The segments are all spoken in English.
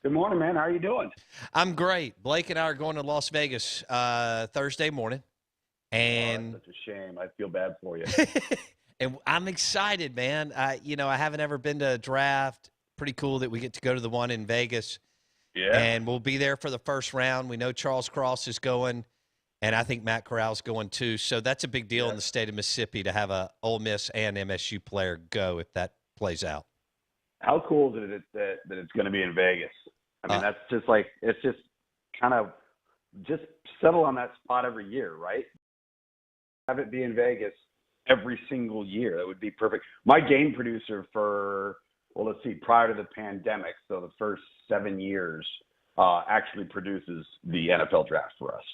Good morning, man. How are you doing? I'm great. Blake and I are going to Las Vegas Thursday morning, Oh, that's and such a shame. I feel bad for you. and I'm excited, man. I haven't ever been to a draft. Pretty cool that we get to go to the one in Vegas, Yeah. and we'll be there for the first round. We know Charles Cross is going, and I think Matt Corral's going too. So that's a big deal in Yes. the state of Mississippi to have a Ole Miss and MSU player go if that plays out. How cool is it that it's going to be in Vegas? I mean, Uh, that's just like it's just kind of just settle on that spot every year, right? Have it be in Vegas every single year. That would be perfect. My game producer for let's see, prior to the pandemic, so the first 7 years, actually produces the NFL draft for us.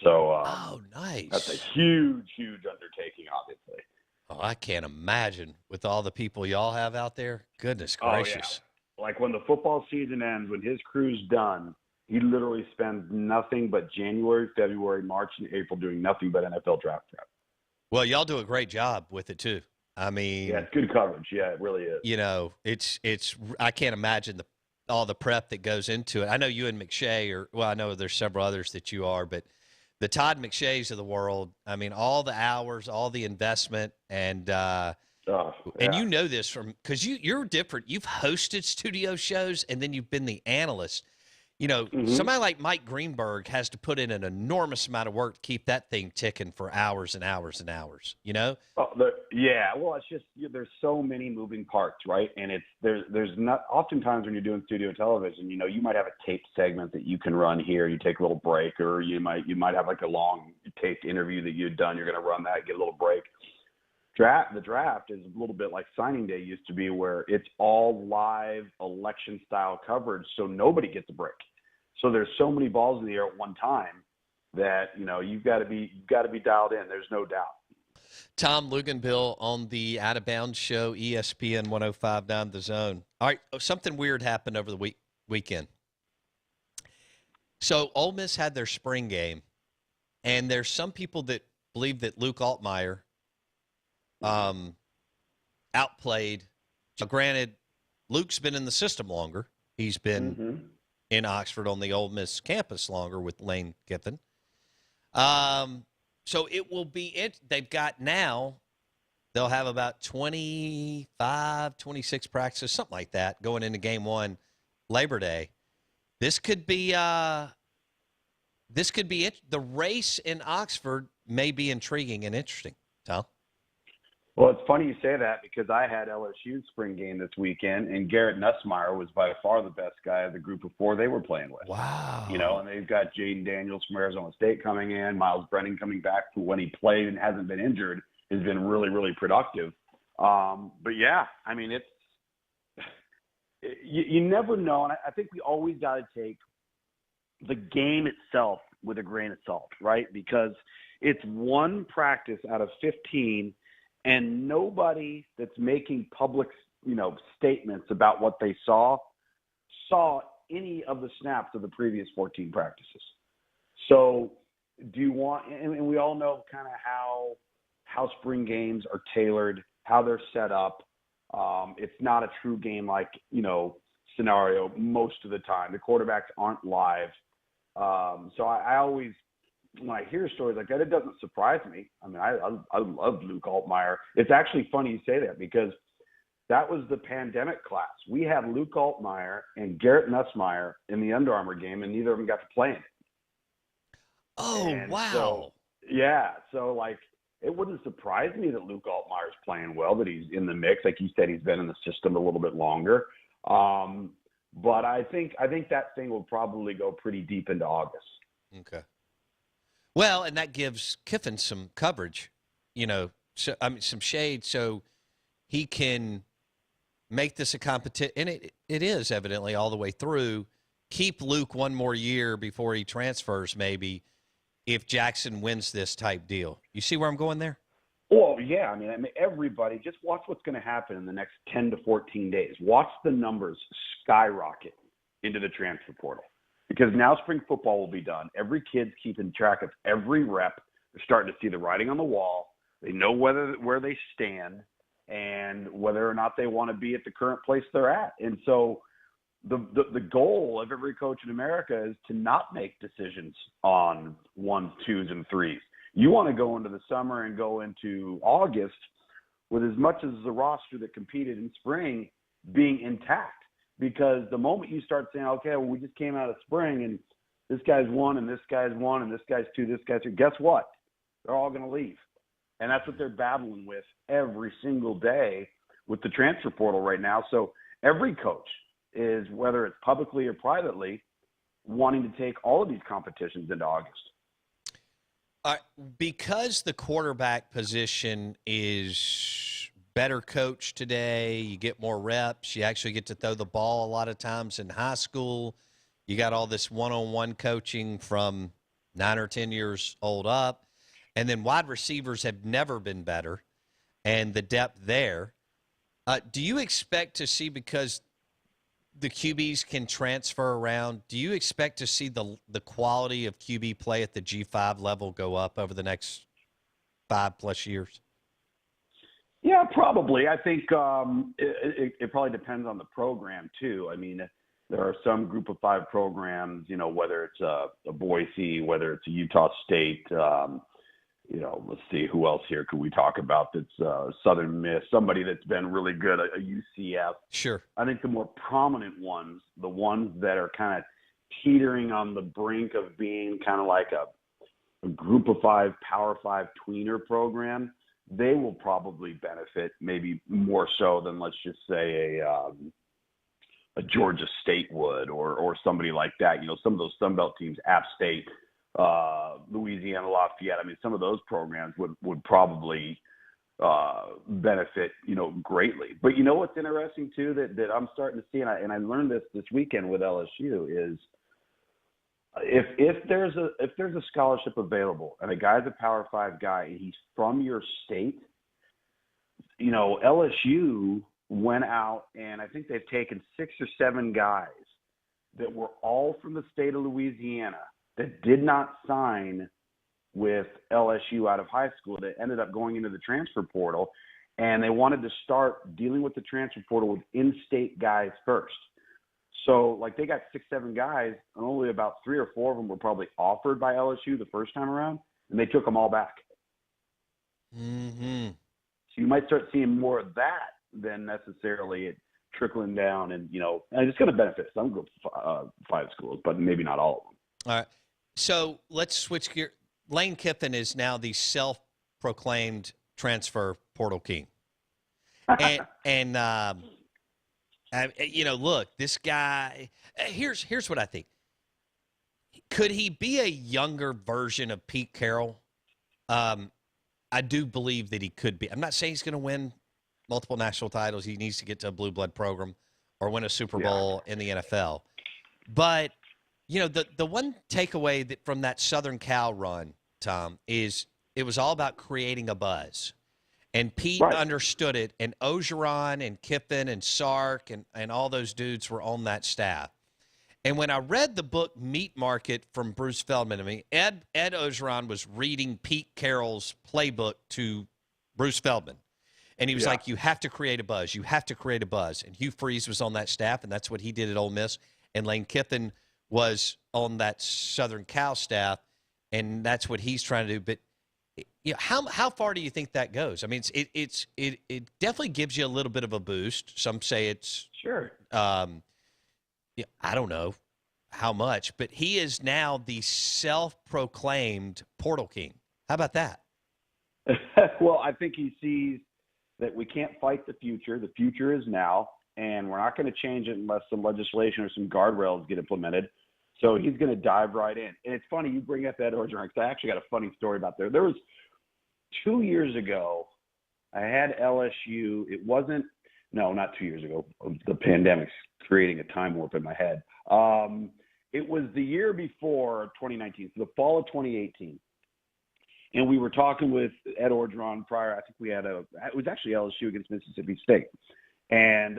So oh, that's a nice. huge, huge undertaking, obviously. Oh, I can't imagine with all the people y'all have out there. Goodness Oh yeah. gracious. Like when the football season ends, when his crew's done, he literally spends nothing but January, February, March, and April doing nothing but NFL draft prep. Well, y'all do a great job with it too. I Yeah, mean, it's good coverage. Yeah, it really is. it's I can't imagine all the prep that goes into it. I know you and McShay are well, I know there's several others that you are, but the Todd McShays of the world, I mean, all the hours, all the investment, Oh, and yeah. you know this from because you're different. You've hosted studio shows and then you've been the analyst. hmm Somebody like Mike Greenberg has to put in an enormous amount of work to keep that thing ticking for hours and hours and hours, you know? Yeah. Well, it's just there's so many moving parts, right? And there's not oftentimes when you're doing studio television, you might have a tape segment that you can run here. You take a little break, or you might have like a long taped interview that you've done. You're going to run that, get a little break. The draft is a little bit like signing day used to be, where it's all live election style coverage, so nobody gets a break. So there's so many balls in the air at one time that you've got to be dialed in. There's no doubt. Tom Luginbill on the Out of Bounds show, ESPN 105.9 The Zone. All right, something weird happened over the weekend. So Ole Miss had their spring game, and there's some people that believe that Luke Altmaier um, outplayed. So granted, Luke's been in the system longer. He's been Mm-hmm. in Oxford on the Ole Miss campus longer with Lane Kiffin. Um, so it will be it. They've got now, they'll have about 25, 26 practices, something like that, going into game one, Labor Day. This could be it. The race in Oxford may be intriguing and interesting, Tom. Well, it's funny you say that because I had LSU's spring game this weekend, and Garrett Nussmeier was by far the best guy of the group of four they were playing with. Wow. And they've got Jaden Daniels from Arizona State coming in, Miles Brennan coming back, who when he played and hasn't been injured has been really, really productive. But yeah, I mean, you never know, and I think we always got to take the game itself with a grain of salt, right? Because it's one practice out of 15, and nobody that's making public, statements about what they saw any of the snaps of the previous 14 practices. So, do you want? And we all know kind of how spring games are tailored, how they're set up. It's not a true game like scenario most of the time. The quarterbacks aren't live. So I always, when I hear stories like that, it doesn't surprise me. I mean, I love Luke Altmaier. It's actually funny you say that because that was the pandemic class. We had Luke Altmaier and Garrett Nussmeier in the Under Armour game, and neither of them got to play in it. Oh, And so, wow. yeah, so like it wouldn't surprise me that Luke Altmaier's playing well, that he's in the mix. Like you said, he's been in the system a little bit longer. But I think that thing will probably go pretty deep into August. Okay. Well, and that gives Kiffin some coverage, some shade, so he can make this a competition. And it is evidently all the way through. Keep Luke one more year before he transfers, maybe, if Jackson wins this type deal. You see where I'm going there? Well, yeah. I mean, everybody just watch what's going to happen in the next 10 to 14 days. Watch the numbers skyrocket into the transfer portal because now spring football will be done. Every kid's keeping track of every rep. They're starting to see the writing on the wall. They know where they stand and whether or not they want to be at the current place they're at. And so the goal of every coach in America is to not make decisions on 1s, 2s, and 3s. You want to go into the summer and go into August with as much as the roster that competed in spring being intact. Because the moment you start saying, okay, well, we just came out of spring and this guy's 1 and this guy's 1 and this guy's 2, this guy's 2, guess what? They're all going to leave. And that's what they're battling with every single day with the transfer portal right now. So every coach is, whether it's publicly or privately, wanting to take all of these competitions into August. Because the quarterback position is better coached today, you get more reps, you actually get to throw the ball a lot of times in high school. You got all this one-on-one coaching from 9 or 10 years old up. And then wide receivers have never been better, and the depth there. Do you expect to see, because the QBs can transfer around, do you expect to see the quality of QB play at the G5 level go up over the next 5+ years? Yeah, probably. I think it probably depends on the program, too. I mean, there are some group of 5 programs, whether it's a Boise, whether it's a Utah State, let's see, who else here could we talk about that's Southern Miss, somebody that's been really good, a UCF. Sure. I think the more prominent ones, the ones that are kind of teetering on the brink of being kind of like a group of 5, Power 5 tweener program, they will probably benefit maybe more so than, let's just say, a Georgia State would or somebody like that. Some of those Sun Belt teams, App State, Louisiana Lafayette. I mean, some of those programs would probably benefit, greatly. But what's interesting too that I'm starting to see, and I learned this weekend with LSU is if there's a scholarship available and a guy's a Power 5 guy and he's from your state, LSU went out and I think they've taken 6 or 7 guys that were all from the state of Louisiana that did not sign with LSU out of high school, that ended up going into the transfer portal, and they wanted to start dealing with the transfer portal with in-state guys first. So, they got 6, 7 guys, and only about 3 or 4 of them were probably offered by LSU the first time around, and they took them all back. Mm-hmm. So you might start seeing more of that than necessarily it trickling down, and it's going to benefit some group 5 schools, but maybe not all of them. All right. So let's switch gear. Lane Kiffin is now the self-proclaimed transfer portal king. And look, this guy, here's what I think. Could he be a younger version of Pete Carroll? I do believe that he could be. I'm not saying he's going to win multiple national titles. He needs to get to a blue blood program or win a Super Bowl in the NFL. But the one takeaway from that Southern Cal run, Tom, is it was all about creating a buzz. And Pete understood it, and Orgeron and Kiffin and Sark and all those dudes were on that staff. And when I read the book Meat Market from Bruce Feldman, I mean, Ed Orgeron was reading Pete Carroll's playbook to Bruce Feldman. And he was like, you have to create a buzz. You have to create a buzz. And Hugh Freeze was on that staff, and that's what he did at Ole Miss. And Lane Kiffin was on that Southern Cal staff, and that's what he's trying to do. But how far do you think that goes? I mean, it definitely gives you a little bit of a boost. Some say it's sure. I don't know how much, but he is now the self-proclaimed portal king. How about that? Well, I think he sees that we can't fight the future. The future is now, and we're not going to change it unless some legislation or some guardrails get implemented. So he's going to dive right in. And it's funny you bring up Ed Orgeron, because I actually got a funny story about there. There was 2 years ago, I had LSU. It wasn't – no, not 2 years ago. The pandemic's creating a time warp in my head. It was the year before 2019, so the fall of 2018. And we were talking with Ed Orgeron prior. I think we had it was actually LSU against Mississippi State. And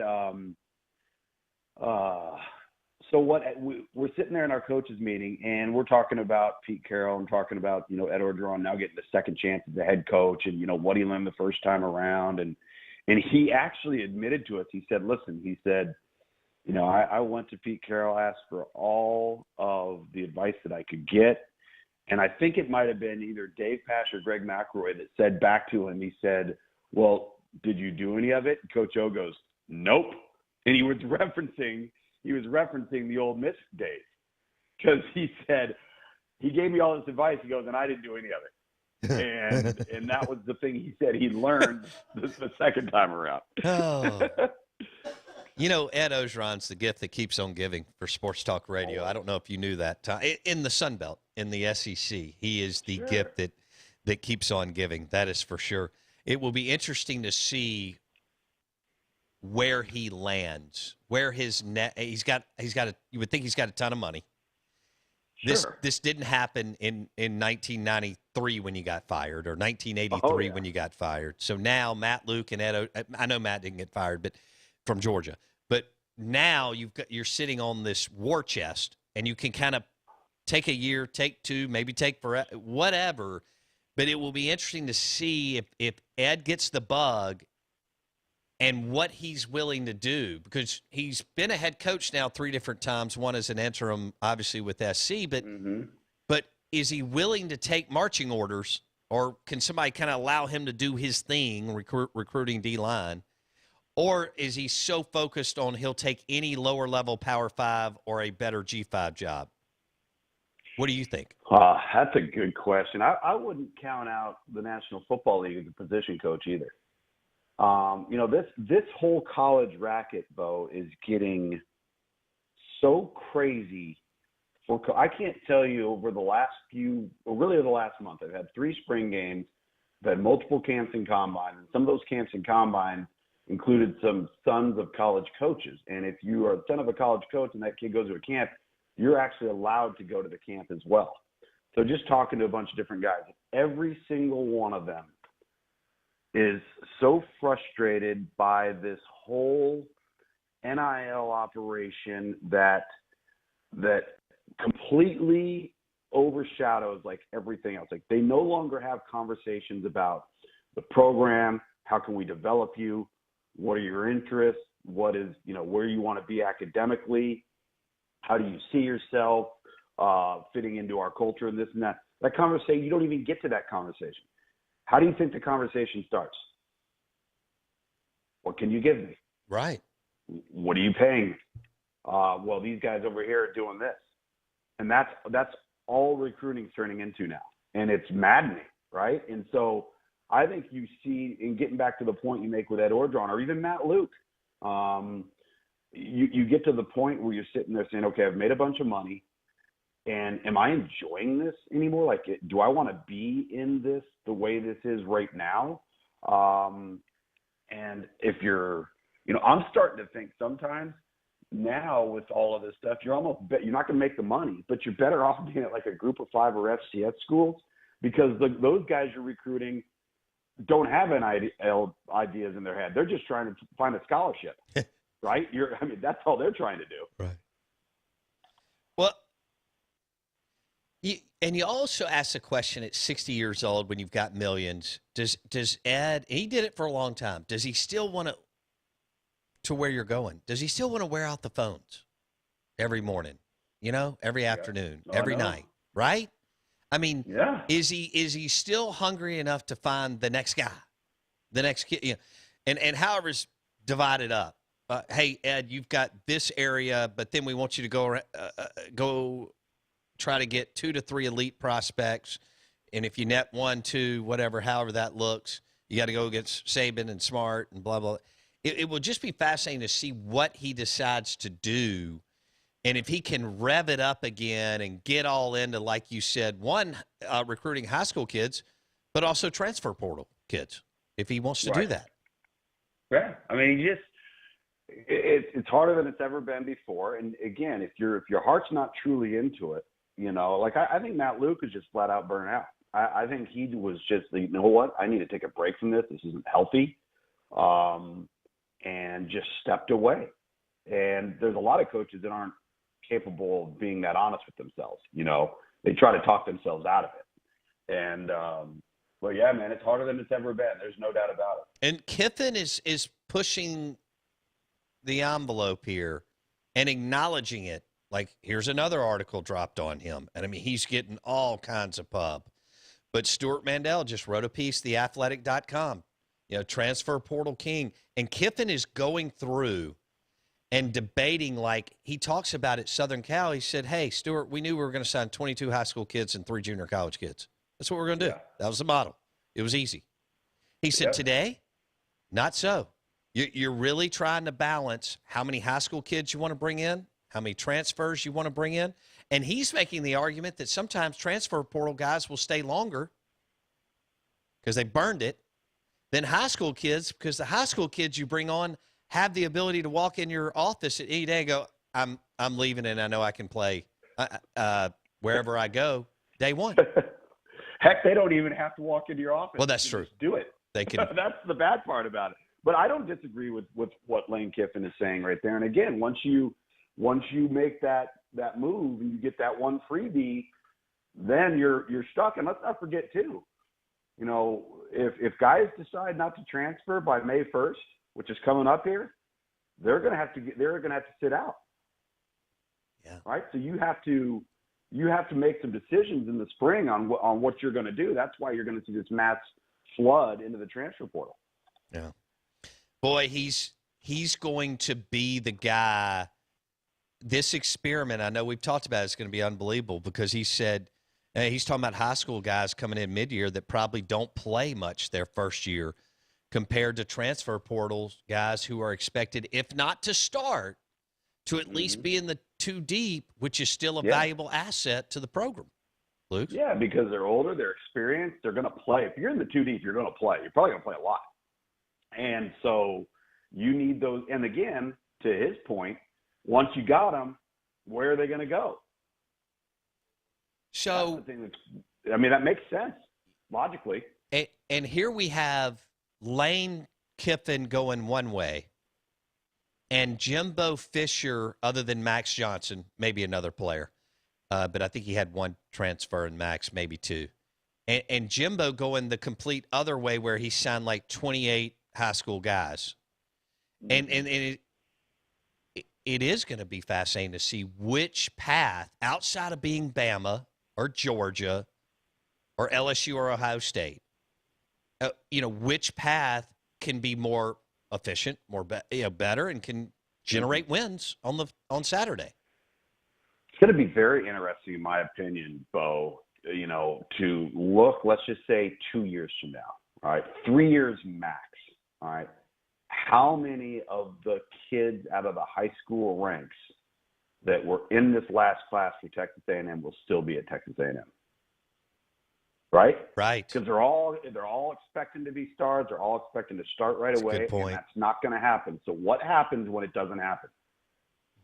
so we're sitting there in our coaches meeting, and we're talking about Pete Carroll and talking about, Ed Orgeron now getting the second chance as the head coach and, what he learned the first time around. And he actually admitted to us, he said, listen, he said, I went to Pete Carroll, asked for all of the advice that I could get. And I think it might have been either Dave Pasch or Greg McElroy that said back to him, he said, well, did you do any of it? Coach O goes, nope. And he was referencing the Ole Miss days, because he said, he gave me all this advice. He goes, and I didn't do any of it. And that was the thing he said he learned the second time around. Oh. Ed Orgeron's the gift that keeps on giving for Sports Talk Radio. I don't know if you knew that. In the Sun Belt, in the SEC, he is the gift that keeps on giving. That is for sure. It will be interesting to see where he lands, where his net. You would think he's got a ton of money. Sure. This didn't happen in 1993 when you got fired, or 1983 when you got fired. So now Matt Luke and I know Matt didn't get fired, but from Georgia. But now you're sitting on this war chest, and you can kind of take a year, take two, maybe take forever, whatever. But it will be interesting to see if Ed gets the bug and what he's willing to do, because he's been a head coach now 3 different times, one as an interim, obviously, with SC. But is he willing to take marching orders, or can somebody kind of allow him to do his thing, recruiting D-line? Or is he so focused on he'll take any lower-level Power 5 or a better G5 job? What do you think? That's a good question. I wouldn't count out the National Football League as a position coach either. This whole college racket, Bo, is getting so crazy. I can't tell you over the last over the last month, I've had 3 spring games, I've had multiple camps and combines, and some of those camps and combines included some sons of college coaches. And if you are a son of a college coach and that kid goes to a camp, you're actually allowed to go to the camp as well. So just talking to a bunch of different guys, every single one of them is so frustrated by this whole NIL operation that completely overshadows like everything else. Like, they no longer have conversations about the program. How can we develop you? What are your interests? What is, where you want to be academically? How do you see yourself fitting into our culture and this and that? That conversation, you don't even get to that conversation. How do you think the conversation starts? What can you give me? Right. What are you paying me? Well, these guys over here are doing this. And that's all recruiting's turning into now. And it's maddening, right? And so I think you see, in getting back to the point you make with Ed Orgeron or even Matt Luke, you get to the point where you're sitting there saying, okay, I've made a bunch of money, and am I enjoying this anymore? Like, do I want to be in this the way this is right now? And if you're, I'm starting to think sometimes now with all of this stuff, you're not going to make the money, but you're better off being at like a group of 5 or FCS schools, because those guys you're recruiting don't have any ideas in their head. They're just trying to find a scholarship, right? That's all they're trying to do. Right. Well, you also ask the question at 60 years old, when you've got millions, does Ed, and he did it for a long time, does he still want to where you're going? Does he still want to wear out the phones every morning, every afternoon, every night, right? I mean, is he still hungry enough to find the next guy, the next kid, and however's divided up? Hey, Ed, you've got this area, but then we want you to go try to get 2 to 3 elite prospects, and if you net 1, 2, whatever, however that looks, you got to go against Saban and Smart and blah blah. It will just be fascinating to see what he decides to do. And if he can rev it up again and get all into, like you said, recruiting high school kids, but also transfer portal kids, if he wants to do that. Yeah, it's harder than it's ever been before. And again, if your heart's not truly into it, I think Matt Luke is just flat out burnt out. I think he was just, you know what, I need to take a break from this. This isn't healthy, and just stepped away. And there's a lot of coaches that aren't capable of being that honest with themselves. They try to talk themselves out of it. And, well, yeah, man, it's harder than it's ever been. There's no doubt about it. And Kiffin is pushing the envelope here and acknowledging it. Like, here's another article dropped on him. And, I mean, he's getting all kinds of pub. But Stuart Mandel just wrote a piece, theathletic.com, transfer portal king. And Kiffin is going through and debating, like he talks about at Southern Cal. He said, hey, Stuart, we knew we were going to sign 22 high school kids and 3 junior college kids. That's what we're going to do. That was the model. It was easy. He said, today, not so. You're really trying to balance how many high school kids you want to bring in, how many transfers you want to bring in. And he's making the argument that sometimes transfer portal guys will stay longer because they burned it than high school kids, because the high school kids you bring on have the ability to walk in your office at any day and go, I'm leaving and I know I can play wherever I go day one. Heck, they don't even have to walk into your office. Well, that's true. Just do it. They can. That's the bad part about it. But I don't disagree with what Lane Kiffin is saying right there. And again, once you make that move and you get that one freebie, then you're stuck. And let's not forget too, if guys decide not to transfer by May 1st, which is coming up here, they're going to have to sit out. Yeah. Right. So you have to make some decisions in the spring on what you're going to do. That's why you're going to see this mass flood into the transfer portal. Yeah. Boy, he's going to be the guy. This experiment, I know we've talked about, it's going to be unbelievable, because he said he's talking about high school guys coming in mid-year that probably don't play much their first year compared to transfer portals guys who are expected, if not to start, to at least be in the 2 deep, which is still a valuable asset to the program. Luke? Yeah, because they're older, they're experienced, they're going to play. If you're in the 2 deep, you're going to play. You're probably going to play a lot. And so you need those. And again, to his point, once you got them, where are they going to go? So, that makes sense logically. And here we have Lane Kiffin going one way, and Jimbo Fisher, other than Max Johnson, maybe another player, but I think he had 1 transfer and Max maybe 2. And Jimbo going the complete other way, where he signed like 28 high school guys. And it is going to be fascinating to see which path, outside of being Bama or Georgia or LSU or Ohio State, which path can be more efficient, more better, and can generate wins on Saturday. It's going to be very interesting, in my opinion, Bo, to look, let's just say 2 years from now, all right, 3 years max, all right, how many of the kids out of the high school ranks that were in this last class for Texas A&M will still be at Texas A&M? Right? Right. Because they're all expecting to be stars. They're all expecting to start right away. Good point. And that's not going to happen. So what happens when it doesn't happen?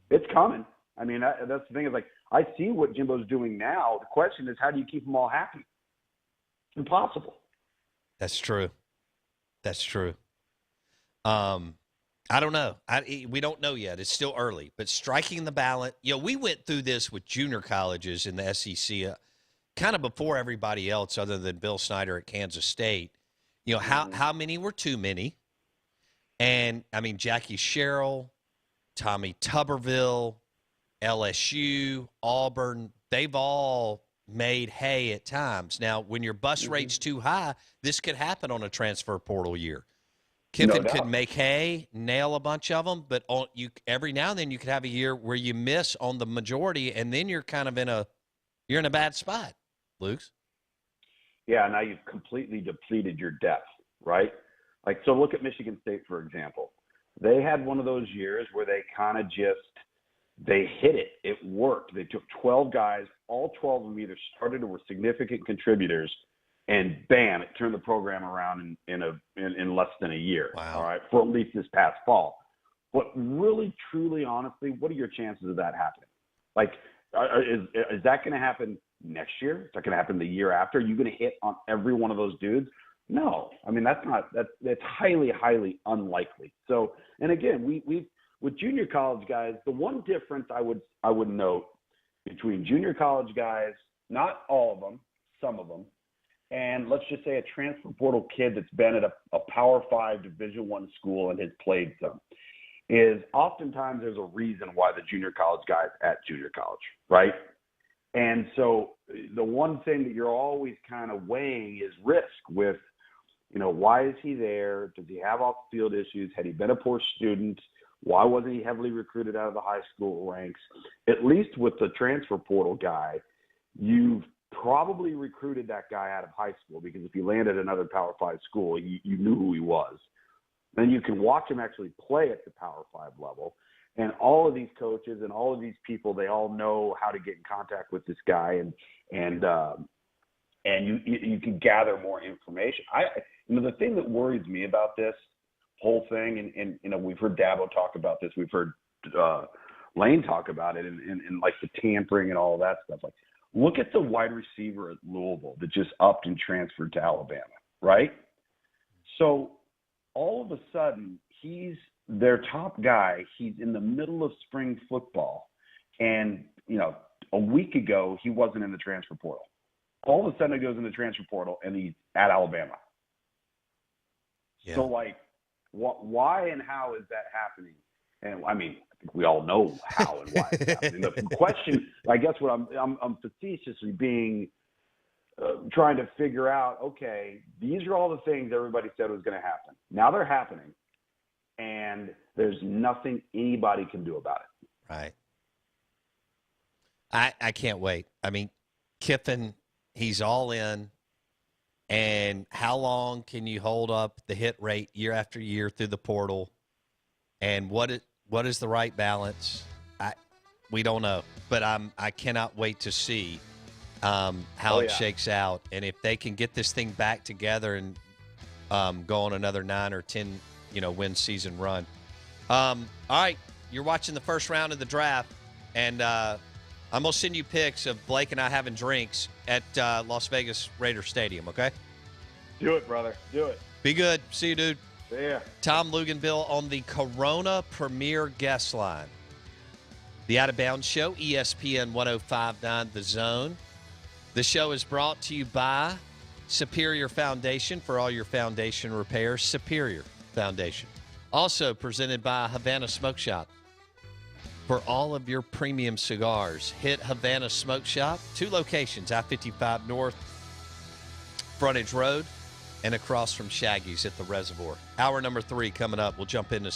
It's coming. I mean, that's the thing, is like, I see what Jimbo's doing now. The question is, how do you keep them all happy? It's impossible. That's true. That's true. I don't know. We don't know yet. It's still early. But striking the ballot, we went through this with junior colleges in the SEC kind of before everybody else, other than Bill Snyder at Kansas State. How many were too many? And, I mean, Jackie Sherrill, Tommy Tuberville, LSU, Auburn, they've all made hay at times. Now, when your bus rate's too high, this could happen on a transfer portal year. Kiffin could make hay, nail a bunch of them, but every now and then you could have a year where you miss on the majority, and then you're kind of in a bad spot, Luke. Yeah, now you've completely depleted your depth, right? Like, so look at Michigan State, for example. They had one of those years where they kind of they hit it. It worked. They took 12 guys. All 12 of them either started or were significant contributors, and bam, it turned the program around in less than a year. Wow. All right, for at least this past fall. But really, truly, honestly, what are your chances of that happening? Like, is that going to happen next year? Is that going to happen the year after? Are you going to hit on every one of those dudes? No. I mean, that's highly, highly unlikely. So, and again, we with junior college guys, the one difference I would note between junior college guys, not all of them, some of them, and let's just say a transfer portal kid that's been at a Power 5 Division I school and has played some, is oftentimes there's a reason why the junior college guy's at junior college, right? And so the one thing that you're always kind of weighing is risk with, why is he there? Does he have off-the-field issues? Had he been a poor student? Why wasn't he heavily recruited out of the high school ranks? At least with the transfer portal guy, you've probably recruited that guy out of high school, because if he landed another Power 5 school, you knew who he was. Then you can watch him actually play at the Power 5 level. And all of these coaches and all of these people, they all know how to get in contact with this guy, and you can gather more information. The thing that worries me about this whole thing, and we've heard Dabo talk about this, we've heard Lane talk about it, and like the tampering and all of that stuff. Like, look at the wide receiver at Louisville that just upped and transferred to Alabama, right? So all of a sudden, he's their top guy. He's in the middle of spring football, and a week ago he wasn't in the transfer portal. All of a sudden, he goes in the transfer portal, and he's at Alabama. Yeah. So, why and how is that happening? And I think we all know how and why it's happening. The question, I guess, what I'm facetiously being trying to figure out. Okay, these are all the things everybody said was going to happen. Now they're happening, and there's nothing anybody can do about it. Right. I can't wait. Kiffin, he's all in. And how long can you hold up the hit rate year after year through the portal? And what is the right balance? We don't know. But I cannot wait to see how it shakes out. And if they can get this thing back together and go on another 9 or 10 win season run. All right, you're watching the first round of the draft, and I'm going to send you pics of Blake and I having drinks at Las Vegas Raider Stadium, okay? Do it, brother. Do it. Be good. See you, dude. See ya. Tom Luginbill on the Corona Premier Guest Line. The Out of Bounds Show, ESPN 105.9 The Zone. The show is brought to you by Superior Foundation for all your foundation repairs. Superior Foundation. Also presented by Havana Smoke Shop. For all of your premium cigars, hit Havana Smoke Shop. 2 locations, I-55 North, Frontage Road, and across from Shaggy's at the Reservoir. Hour number 3 coming up. We'll jump into some